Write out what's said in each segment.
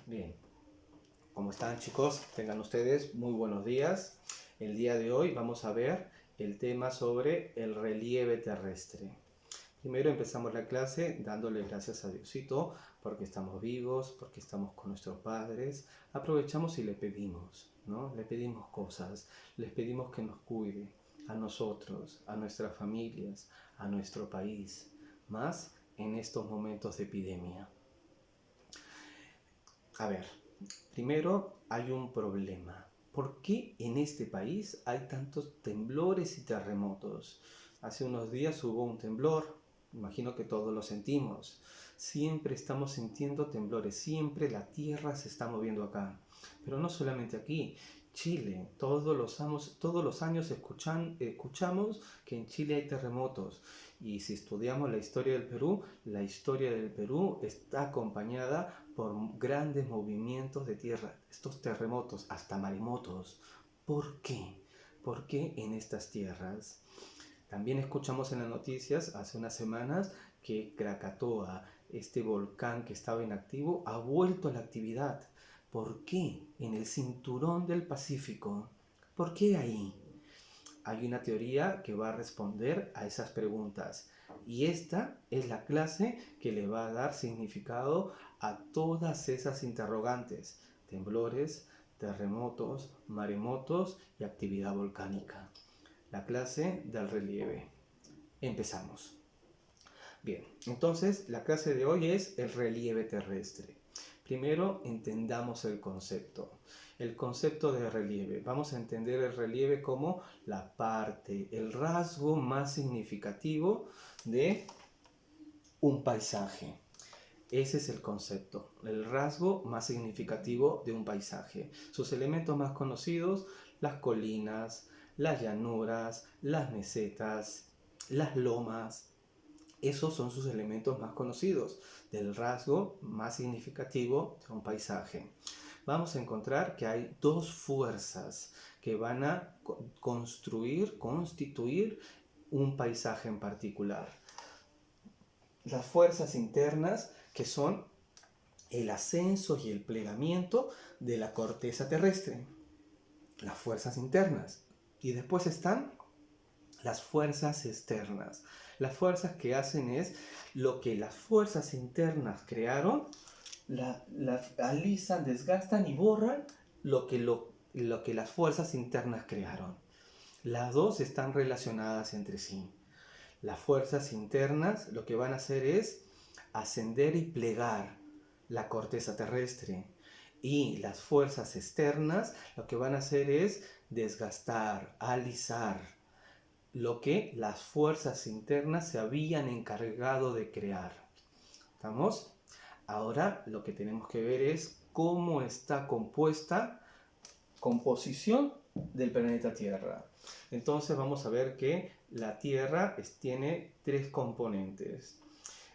Bien, ¿cómo están chicos? Tengan ustedes muy buenos días. El día de hoy vamos a ver el tema sobre el relieve terrestre. Primero empezamos la clase dándole gracias a Diosito porque estamos vivos, porque estamos con nuestros padres. Aprovechamos y le pedimos, ¿no? Le pedimos cosas, les pedimos que nos cuide a nosotros, a nuestras familias, a nuestro país, más en estos momentos de epidemia. A ver, primero hay un problema. ¿Por qué en este país hay tantos temblores y terremotos? Hace unos días hubo un temblor, imagino que todos lo sentimos. Siempre estamos sintiendo temblores, siempre la tierra se está moviendo acá. Pero no solamente aquí, Chile, todos los años escuchamos que en Chile hay terremotos. Y si estudiamos la historia del Perú está acompañada por grandes movimientos de tierra, estos terremotos, hasta maremotos. ¿Por qué? ¿Por qué en estas tierras? También escuchamos en las noticias hace unas semanas que Krakatoa, este volcán que estaba inactivo, ha vuelto a la actividad. ¿Por qué? En el cinturón del Pacífico. ¿Por qué ahí? Hay una teoría que va a responder a esas preguntas. Y esta es la clase que le va a dar significado a todas esas interrogantes. Temblores, terremotos, maremotos y actividad volcánica. La clase del relieve. Empezamos. Bien, entonces la clase de hoy es el relieve terrestre. Primero entendamos el concepto. El concepto de relieve. Vamos a entender el relieve como la parte, el rasgo más significativo de un paisaje. Ese es el concepto, el rasgo más significativo de un paisaje. Sus elementos más conocidos, las colinas, las llanuras, las mesetas, las lomas. Esos son sus elementos más conocidos del rasgo más significativo de un paisaje. Vamos a encontrar que hay dos fuerzas que van a constituir un paisaje en particular. Las fuerzas internas, que son el ascenso y el plegamiento de la corteza terrestre. Las fuerzas internas. Y después están las fuerzas externas. Las fuerzas que hacen es lo que las fuerzas internas crearon, la alisan, desgastan y borran lo que las fuerzas internas crearon. Las dos están relacionadas entre sí. Las fuerzas internas lo que van a hacer es ascender y plegar la corteza terrestre. Y las fuerzas externas lo que van a hacer es desgastar, alisar lo que las fuerzas internas se habían encargado de crear. ¿Estamos? Ahora lo que tenemos que ver es cómo está composición del planeta Tierra. Entonces vamos a ver que la Tierra tiene tres componentes.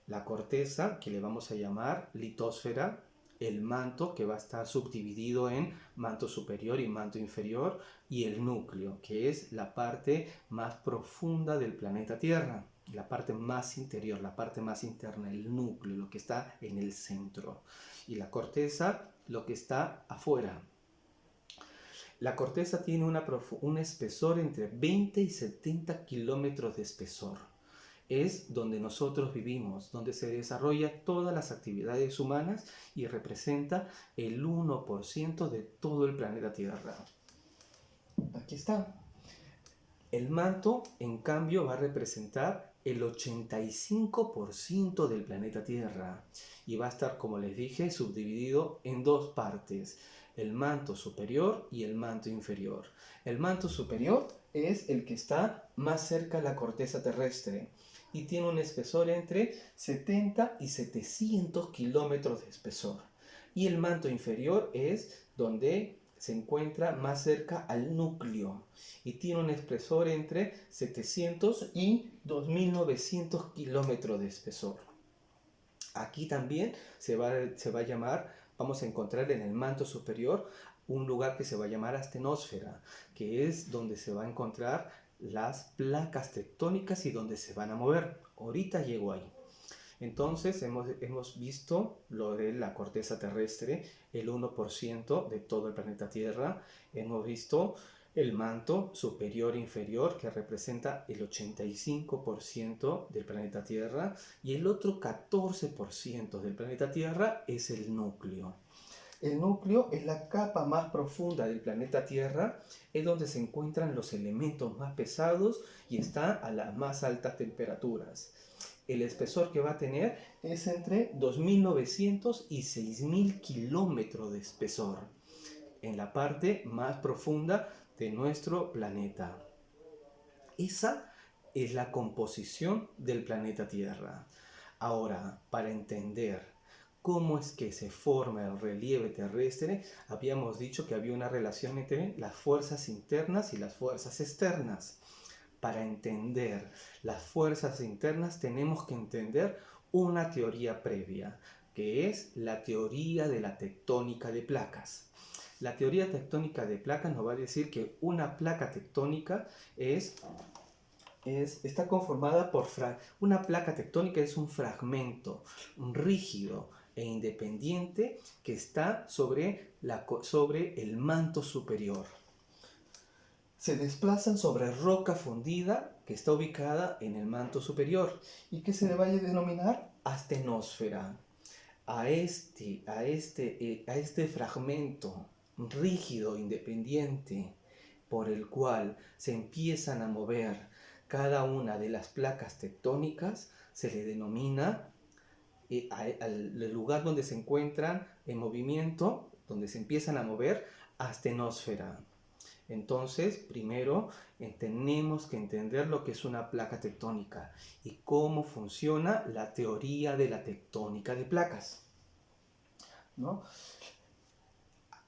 La corteza, que le vamos a llamar litosfera, el manto, que va a estar subdividido en manto superior y manto inferior, y el núcleo, que es la parte más profunda del planeta Tierra, la parte más interior, la parte más interna, el núcleo, lo que está en el centro, y la corteza, lo que está afuera. La corteza tiene un espesor entre 20 y 70 kilómetros de espesor. Es donde nosotros vivimos, donde se desarrollan todas las actividades humanas y representa el 1% de todo el planeta Tierra. Aquí está. El manto, en cambio, va a representar el 85% del planeta Tierra y va a estar, como les dije, subdividido en dos partes, el manto superior y el manto inferior. El manto superior es el que está más cerca de la corteza terrestre y tiene un espesor entre 70 y 700 kilómetros de espesor. Y el manto inferior es donde se encuentra más cerca al núcleo y tiene un espesor entre 700 y 2900 kilómetros de espesor. Aquí también se va a llamar, vamos a encontrar en el manto superior un lugar que se va a llamar astenosfera, que es donde se va a encontrar las placas tectónicas y donde se van a mover. Ahorita llego ahí. Entonces hemos visto lo de la corteza terrestre, el 1% de todo el planeta Tierra. Hemos visto el manto superior e inferior, que representa el 85% del planeta Tierra, y el otro 14% del planeta Tierra es el núcleo. El núcleo es la capa más profunda del planeta Tierra, es donde se encuentran los elementos más pesados y está a las más altas temperaturas. El espesor que va a tener es entre 2.900 y 6.000 kilómetros de espesor, en la parte más profunda de nuestro planeta. Esa es la composición del planeta Tierra. Ahora, para entender cómo es que se forma el relieve terrestre, habíamos dicho que había una relación entre las fuerzas internas y las fuerzas externas. Para entender las fuerzas internas tenemos que entender una teoría previa, que es la teoría de la tectónica de placas. La teoría tectónica de placas nos va a decir que una placa tectónica está conformada por una placa tectónica es un fragmento rígido e independiente que está sobre el manto superior. Se desplazan sobre roca fundida que está ubicada en el manto superior y que se le va a denominar astenosfera. A este fragmento rígido, independiente, por el cual se empiezan a mover cada una de las placas tectónicas, se le denomina al lugar donde se encuentran en movimiento, donde se empiezan a mover, astenosfera. Entonces, primero tenemos que entender lo que es una placa tectónica y cómo funciona la teoría de la tectónica de placas, ¿no?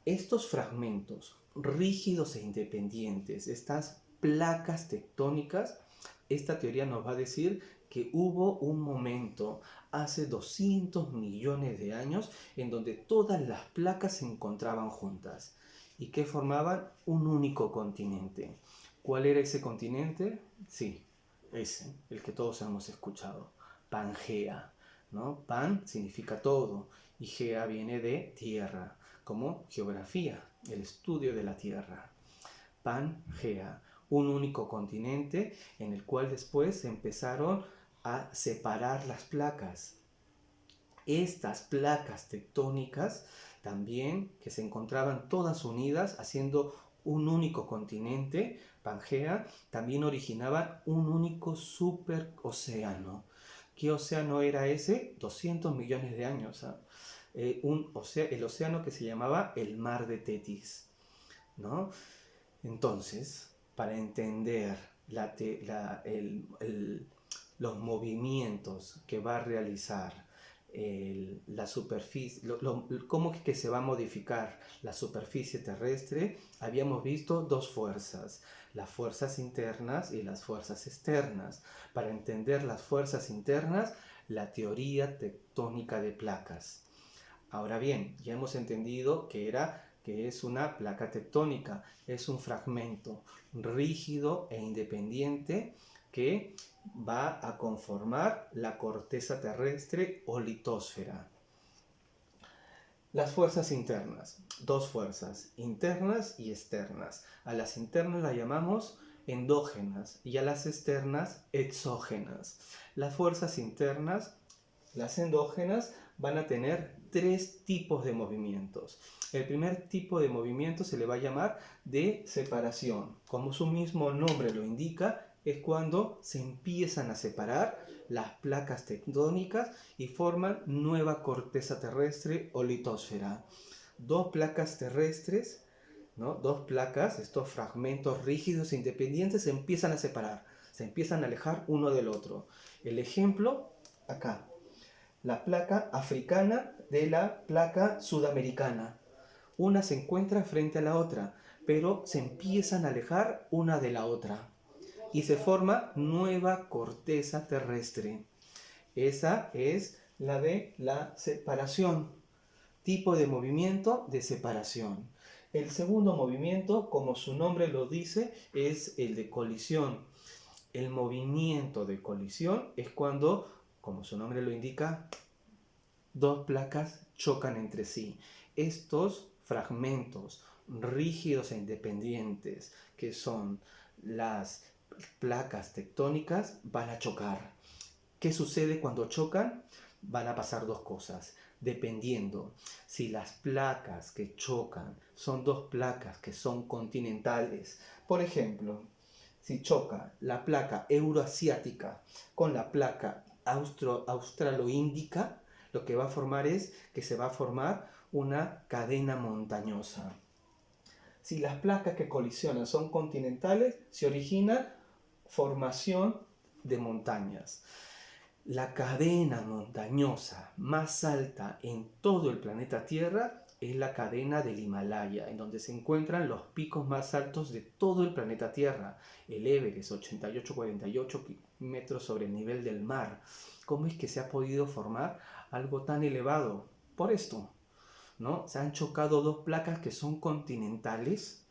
Estos fragmentos rígidos e independientes, estas placas tectónicas, esta teoría nos va a decir que hubo un momento hace 200 millones de años en donde todas las placas se encontraban juntas y que formaban un único continente. ¿Cuál era ese continente? Sí, ese, el que todos hemos escuchado, Pangea, ¿no? Pan significa todo y Gea viene de tierra, como geografía, el estudio de la tierra. Pangea, un único continente en el cual después se empezaron a separar las placas. Estas placas tectónicas también, que se encontraban todas unidas haciendo un único continente, Pangea, también originaban un único superocéano. ¿Qué océano era ese? 200 millones de años. El océano que se llamaba el Mar de Tetis, ¿no? Entonces, para entender los movimientos que va a realizar la superficie, cómo es que se va a modificar la superficie terrestre, habíamos visto dos fuerzas, las fuerzas internas y las fuerzas externas. Para entender las fuerzas internas, la teoría tectónica de placas. Ahora bien, ya hemos entendido que es una placa tectónica, es un fragmento rígido e independiente que va a conformar la corteza terrestre o litosfera. Las fuerzas internas, dos fuerzas, internas y externas. A las internas las llamamos endógenas y a las externas exógenas. Las fuerzas internas, las endógenas, van a tener tres tipos de movimientos. El primer tipo de movimiento se le va a llamar de separación. Como su mismo nombre lo indica, es cuando se empiezan a separar las placas tectónicas y forman nueva corteza terrestre o litosfera. Dos placas terrestres, ¿no? Dos placas, estos fragmentos rígidos e independientes se empiezan a separar, se empiezan a alejar uno del otro. El ejemplo, acá, la placa africana de la placa sudamericana. Una se encuentra frente a la otra, pero se empiezan a alejar una de la otra y se forma nueva corteza terrestre. Esa es la de la separación, tipo de movimiento de separación. El segundo movimiento, como su nombre lo dice, es el de colisión. El movimiento de colisión es cuando Como su nombre lo indica, dos placas chocan entre sí. Estos fragmentos rígidos e independientes, que son las placas tectónicas, van a chocar. ¿Qué sucede cuando chocan? Van a pasar dos cosas. Dependiendo si las placas que chocan son dos placas que son continentales. Por ejemplo, si choca la placa euroasiática con la placa australo-índica, lo que va a formar es que se va a formar una cadena montañosa. Si las placas que colisionan son continentales, se origina formación de montañas. La cadena montañosa más alta en todo el planeta Tierra es la cadena del Himalaya, en donde se encuentran los picos más altos de todo el planeta Tierra. El Everest, 88,48 metros sobre el nivel del mar. ¿Cómo es que se ha podido formar algo tan elevado? Por esto, ¿no? Se han chocado dos placas que son continentales.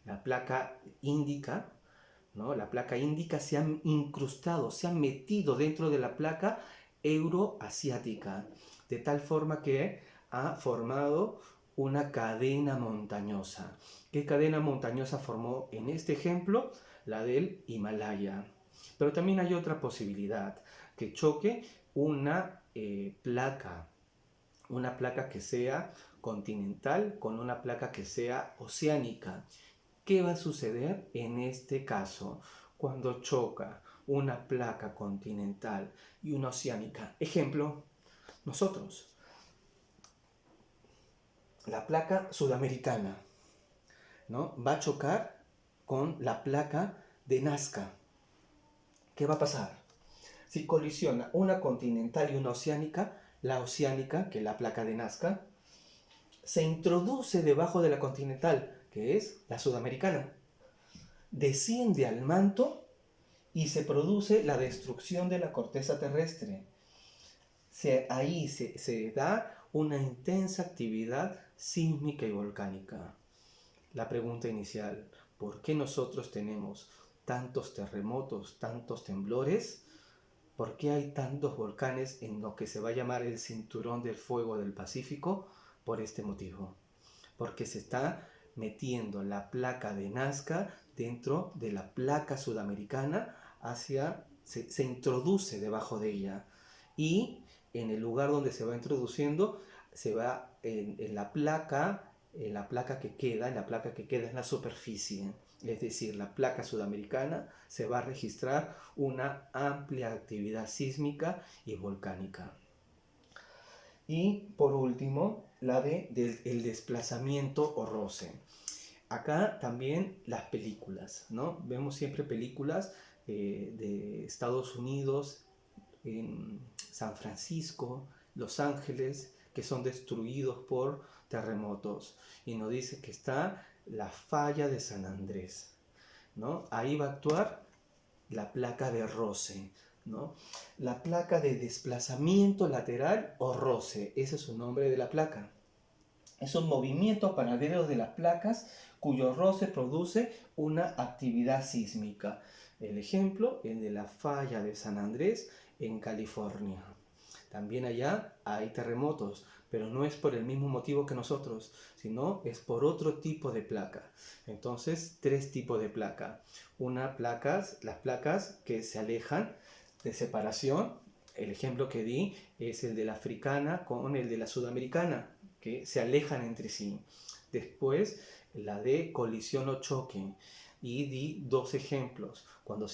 La placa índica, ¿no? La placa índica se ha incrustado, se ha metido dentro de la placa euroasiática, de tal forma que ha formado una cadena montañosa. ¿Qué cadena montañosa formó en este ejemplo? La del Himalaya. Pero también hay otra posibilidad, que choque una placa que sea continental con una placa que sea oceánica. ¿Qué va a suceder en este caso cuando choca una placa continental y una oceánica? Ejemplo, nosotros, la placa sudamericana, ¿no? Va a chocar con la placa de Nazca. ¿Qué va a pasar? Si colisiona una continental y una oceánica, la oceánica, que es la placa de Nazca, se introduce debajo de la continental, que es la sudamericana. Desciende al manto y se produce la destrucción de la corteza terrestre. Ahí se da una intensa actividad sísmica y volcánica. La pregunta inicial, ¿por qué nosotros tenemos tantos terremotos, tantos temblores? ¿Por qué hay tantos volcanes en lo que se va a llamar el cinturón del fuego del Pacífico? Por este motivo. Porque se está metiendo la placa de Nazca dentro de la placa sudamericana, se introduce debajo de ella. Y en el lugar donde se va introduciendo, se va en la placa que queda, en la superficie. Es decir, la placa sudamericana se va a registrar una amplia actividad sísmica y volcánica. Y por último, el desplazamiento o roce. Acá también las películas, ¿no? Vemos siempre películas de Estados Unidos, en San Francisco, Los Ángeles, que son destruidos por terremotos. Y nos dice que está la falla de San Andrés, ¿no? Ahí va a actuar la placa de roce, ¿no? La placa de desplazamiento lateral o roce, ese es su nombre de la placa. Es un movimiento paralelo de las placas cuyo roce produce una actividad sísmica. El ejemplo es de la falla de San Andrés en California. También allá hay terremotos, pero no es por el mismo motivo que nosotros, sino es por otro tipo de placa. Entonces, tres tipos de placa. Las placas que se alejan de separación. El ejemplo que di es el de la africana con el de la sudamericana, que se alejan entre sí. Después, la de colisión o choque. Y di dos ejemplos. Cuando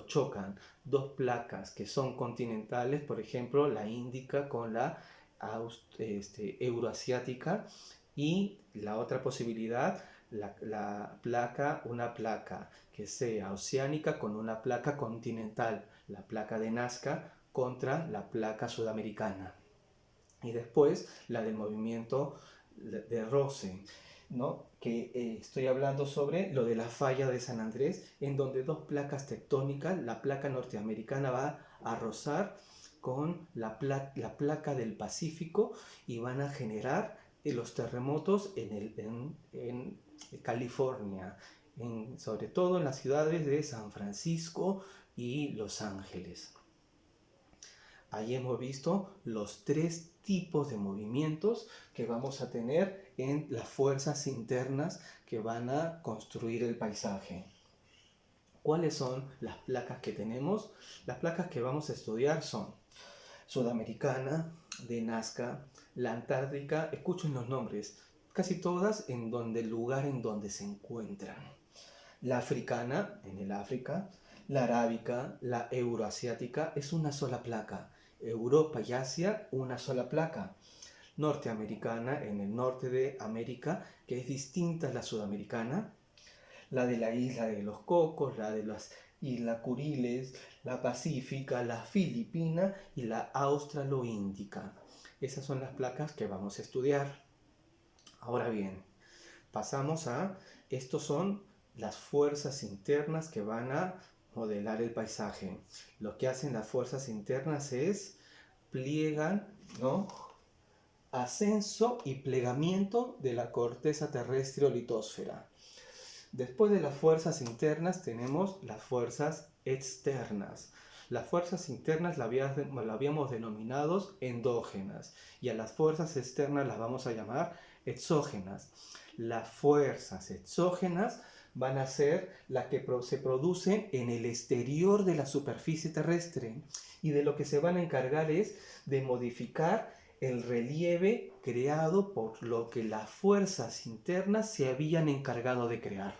chocan dos placas que son continentales, por ejemplo, la índica con la euroasiática, y la otra posibilidad, una placa que sea oceánica con una placa continental, la placa de Nazca contra la placa sudamericana. Y después la del movimiento de roce, ¿no? Que estoy hablando sobre lo de la falla de San Andrés, en donde dos placas tectónicas, la placa norteamericana va a rozar con la placa del Pacífico y van a generar los terremotos en California, sobre todo en las ciudades de San Francisco y Los Ángeles. Ahí hemos visto los 3 tipos de movimientos que vamos a tener en las fuerzas internas que van a construir el paisaje. ¿Cuáles son las placas que tenemos? Las placas que vamos a estudiar son Sudamericana, de Nazca, la Antártica, escuchen los nombres, casi todas en donde el lugar en donde se encuentran. La africana, en el África, la arábica, la euroasiática, es una sola placa. Europa y Asia, una sola placa. Norteamericana, en el norte de América, que es distinta a la sudamericana. La de la isla de los Cocos, la de las Islas Kuriles, la Pacífica, la Filipina y la Australo-Índica. Esas son las placas que vamos a estudiar. Ahora bien, pasamos a, estos son las fuerzas internas que van a modelar el paisaje. Lo que hacen las fuerzas internas es pliegan, ¿no? Ascenso y plegamiento de la corteza terrestre o litosfera. Después de las fuerzas internas tenemos las fuerzas externas. Las fuerzas internas las habíamos denominado endógenas y a las fuerzas externas las vamos a llamar exógenas. Las fuerzas exógenas van a ser las que se producen en el exterior de la superficie terrestre y de lo que se van a encargar es de modificar el relieve creado por lo que las fuerzas internas se habían encargado de crear.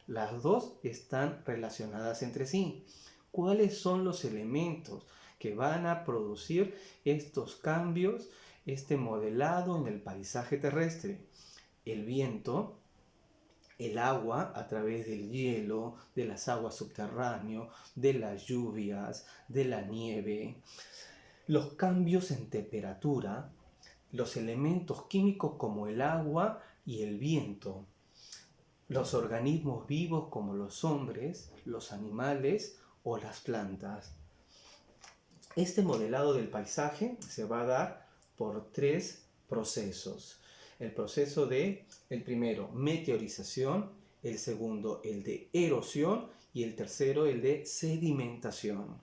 Las dos están relacionadas entre sí. ¿Cuáles son los elementos que van a producir estos cambios, este modelado en el paisaje terrestre? El viento, el agua a través del hielo, de las aguas subterráneas, de las lluvias, de la nieve, los cambios en temperatura, los elementos químicos como el agua y el viento, los organismos vivos como los hombres, los animales o las plantas. Este modelado del paisaje se va a dar por 3 procesos. El proceso de, el primero, meteorización, el segundo, el de erosión y el tercero, el de sedimentación.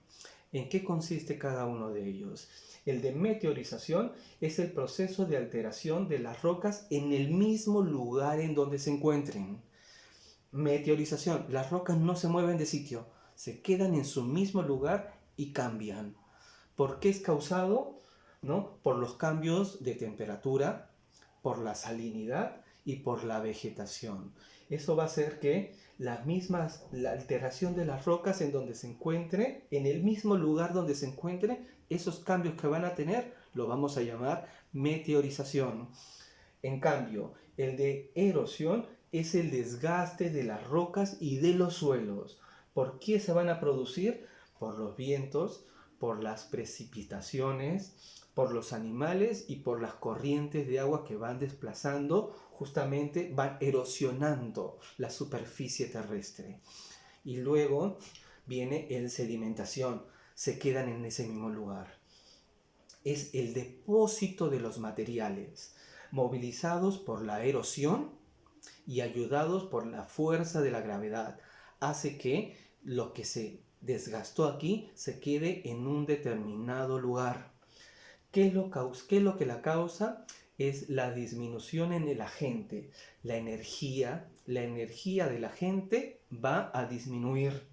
¿En qué consiste cada uno de ellos? El de meteorización es el proceso de alteración de las rocas en el mismo lugar en donde se encuentren. Meteorización, las rocas no se mueven de sitio, se quedan en su mismo lugar y cambian. ¿Por qué es causado? ¿No? Por los cambios de temperatura, por la salinidad y por la vegetación. Eso va a hacer que la alteración de las rocas en donde se encuentre, en el mismo lugar donde se encuentre, esos cambios que van a tener, lo vamos a llamar meteorización. En cambio, el de erosión es el desgaste de las rocas y de los suelos. ¿Por qué se van a producir? Por los vientos, por las precipitaciones, por los animales y por las corrientes de agua que van desplazando, justamente van erosionando la superficie terrestre. Y luego viene el sedimentación, se quedan en ese mismo lugar. Es el depósito de los materiales, movilizados por la erosión y ayudados por la fuerza de la gravedad, hace que lo que se desgastó aquí se quede en un determinado lugar. ¿Qué es lo que la causa? Es la disminución en el agente. La energía de la gente va a disminuir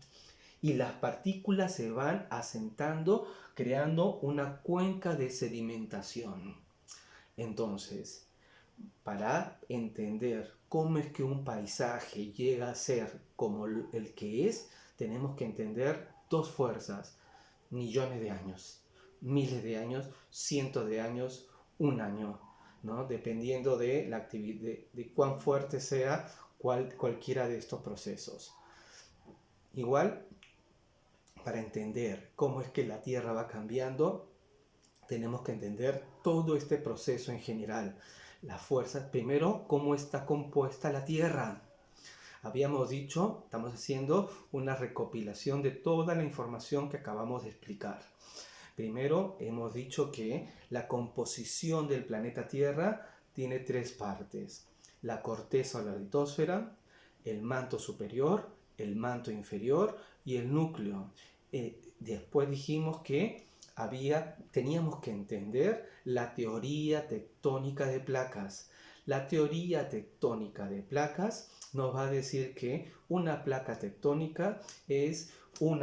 y las partículas se van asentando, creando una cuenca de sedimentación. Entonces, para entender cómo es que un paisaje llega a ser como el que es, tenemos que entender 2 fuerzas: millones de años, miles de años, cientos de años, un año, ¿no? Dependiendo de la actividad, de cuán fuerte sea cualquiera de estos procesos. Igual, para entender cómo es que la Tierra va cambiando, tenemos que entender todo este proceso en general. Las fuerzas, primero, cómo está compuesta la Tierra. Habíamos dicho, estamos haciendo una recopilación de toda la información que acabamos de explicar. Primero, hemos dicho que la composición del planeta Tierra tiene 3 partes: la corteza o la litosfera, el manto superior, el manto inferior y el núcleo. Después dijimos que teníamos que entender la teoría tectónica de placas. La teoría tectónica de placas nos va a decir que una placa tectónica es un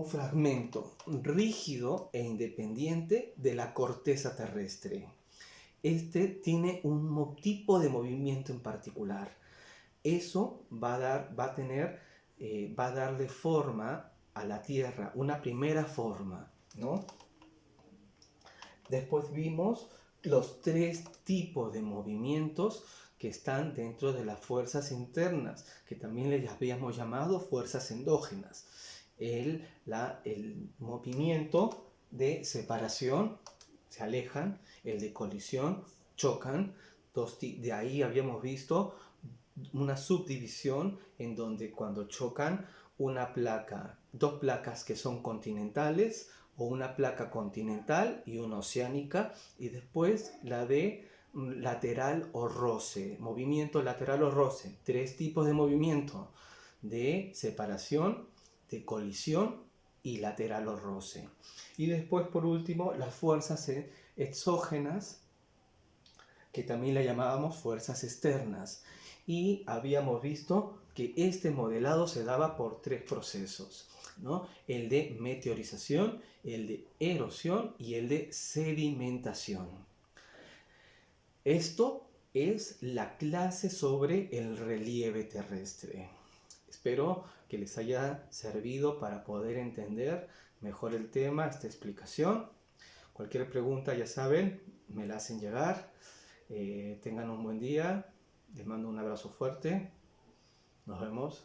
fragmento rígido e independiente de la corteza terrestre. Este tiene un tipo de movimiento en particular. Eso va a darle forma a la Tierra, una primera forma, ¿no? Después vimos los tres tipos de movimientos que están dentro de las fuerzas internas, que también les habíamos llamado fuerzas endógenas. El movimiento de separación, se alejan; el de colisión, chocan. De ahí habíamos visto una subdivisión en donde cuando chocan dos placas que son continentales, o una placa continental y una oceánica, y después la de lateral o roce, movimiento lateral o roce. Tres tipos de movimiento: de separación, de colisión y lateral o roce. Y después, por último, las fuerzas exógenas, que también la llamábamos fuerzas externas. Y habíamos visto que este modelado se daba por tres procesos, ¿no? El de meteorización, el de erosión y el de sedimentación. Esto es la clase sobre el relieve terrestre. Espero que les haya servido para poder entender mejor el tema, esta explicación. Cualquier pregunta, ya saben, me la hacen llegar. Tengan un buen día. Les mando un abrazo fuerte. Nos vemos.